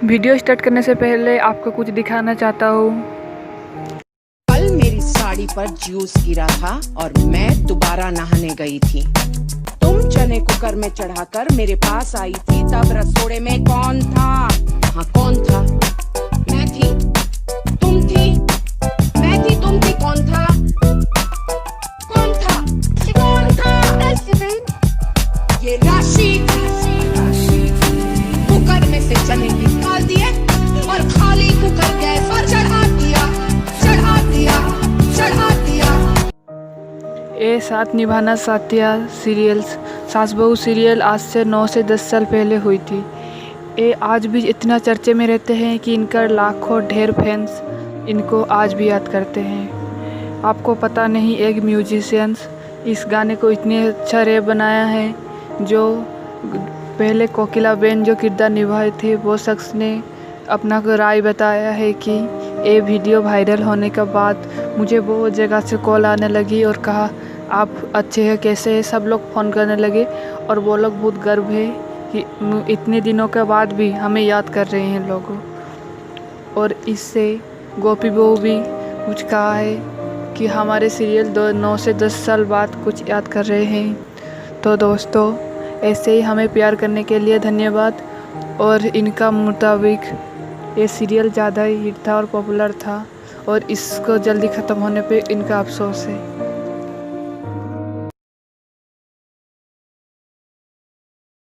Video start करने से पहले आपको कुछ दिखाना चाहता हूँ। कल मेरी साड़ी पर जूस गिरा था और मैं दोबारा नहाने गई थी। तुम चने कुकर में चढ़ाकर मेरे पास आई थी, तब रसोड़े में कौन था? हाँ, कौन था? मैं थी, तुम थी, मैं थी, तुम थी, कौन था? कौन था? कौन था? ये राशि कुकर में से चने निकाल दिए और खाली कुकर गैस पर चढ़ा दिया, चढ़ा दिया, चढ़ा दिया। ये साथ निभाना साथिया सीरियल्स सास बहू सीरियल आज से 9 से 10 साल पहले हुई थी। ये आज भी इतना चर्चे में रहते हैं कि इनका लाखों ढेर फैंस इनको आज भी याद करते हैं। आपको पता नहीं, एक म्यूजिशियंस इस गाने को इतने अच्छा रैप बनाया है, जो पहले कोकिला बेन जो किरदार निभाए थे वो शख्स ने अपना राय बताया है कि ये वीडियो वायरल होने के बाद मुझे बहुत जगह से कॉल आने लगी और कहा आप अच्छे हैं, कैसे हैं, सब लोग फ़ोन करने लगे और वो लोग बहुत गर्व है कि इतने दिनों के बाद भी हमें याद कर रहे हैं लोगों। और इससे गोपी बहू भी कुछ कहा है कि हमारे सीरियल 9 से 10 साल बाद कुछ याद कर रहे हैं। तो दोस्तों, ऐसे ही हमें प्यार करने के लिए धन्यवाद। और इनका मुताबिक ये सीरियल ज़्यादा ही हिट था और पॉपुलर था और इसको जल्दी ख़त्म होने पे इनका अफसोस है।